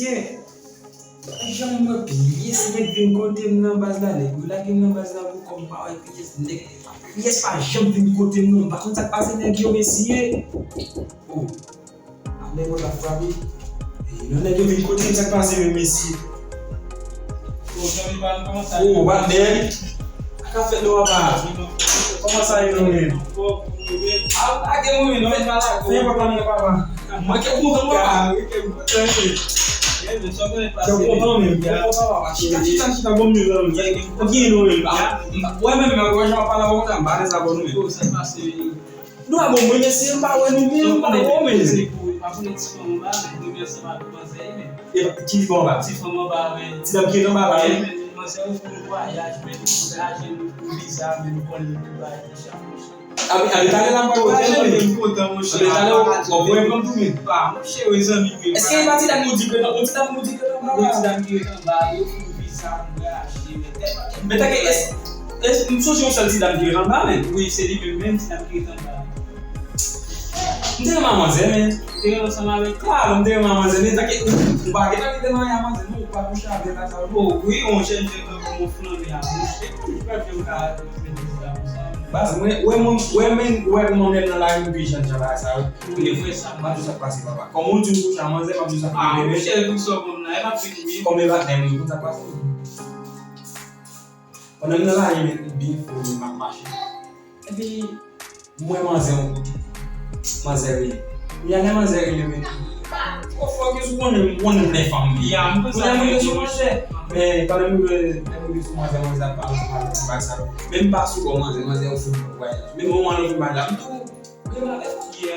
Tiens, j'aimerais bien si je viens côté dans base là, les gars qui dans base là vous comme pas pièce pas jamais venir côté nous. Par contre ça passe nèg yo essayer. Oh. Allez moi la famille. Et non nèg yo venir côté ça passe Messi. Oh, ça me parle comment ça? Oh, bandel. Qu'a fait nous pas? Comment ça y est? Ah, que moi non mais pas là. Fais pas comme papa. Moi que moi moi. Eu comprou mesmo, tá bom mesmo. Aqui no meio. Ué, mesmo, agora já fala vamos trabalhar essa boa no meio. Não é bom, mas esse não vai no meio, não é bom mesmo. Que bom, vai. Se for uma se dá porque não vai. Mas eu fui viajar, mesmo visar, mesmo quando vai deixar. A detalhe lá para o ele botamos. A detalhe o bom é para dormir. Ah, cheio os amigos. Est-ce que vai te dar música, não te dá música não? Vou te dar música também. Eu fui visar, mais tá que est não sou eu só te dar música também. Oui, c'est lui même te dar música também. Não tem uma mazé, né? Tem uma chamada, claro, não tem uma mazé, né? Tá que o bagulho tá que não é a mazé, não para puxar a vida tá. Oh, oui, on change como fulano já. Não vai ver o cara. Bas, ouais, mon est dans la vision, ça va, ça. Il faut ça, moi tout ça passe papa. Comment tu couches à manger, moi tout ça. Ah, je sais que ça comme là, pas fini. Comme va t'aimer, tout ça passe. On est dans la bien pour ma marché. Et puis moi manger il y a des manger mais faut que je connais les femmes. Il y a un peu ça. Mais quand même même pas souvent manger au foot voyage. Même au moment où voyage tout.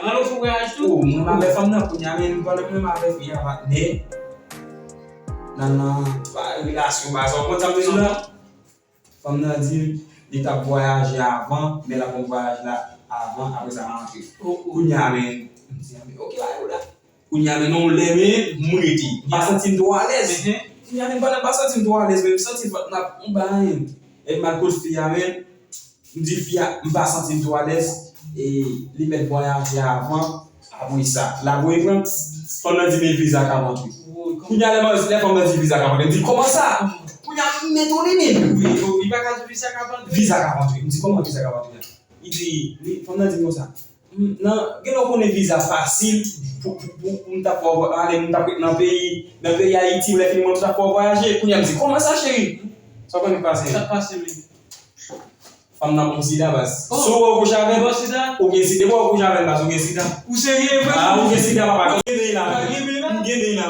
Alors faut voyage tout. Mon ma femme n'a pas jamais pas même ma fille a né. Dans relation bas on ça me là. Femme n'a dit il t'a voyagé avant mais la bon voyage là avant après ça rentrer. Kounya mais OK là. Kounya mais non l'aimer mouriti. Pas sentir droit à l'aise. Il y a pas sentir droit à l'aise même sentir na on ba et ma cause fille même dit fille pas sentir droit à l'aise et li met voyage avant après ça la voye prend pendant 10 000 visa 48 Kounya les femmes dit visa 48 dit comment ça Kounya met ton limite oui il pas ka visa 48 visa 48 dit comment visa 48 il dit pendant dit comme ça non que on est visa facile pour ta pour aller dans pays Haïti ou les films ça pour voyager Kounya dit comment ça chérie ça connaît passer ça passe femme n'a pas sida bas so ko javel ou bien sida ko javel bas ou bien sida ou sérieux ah ou bien sida papa ngene là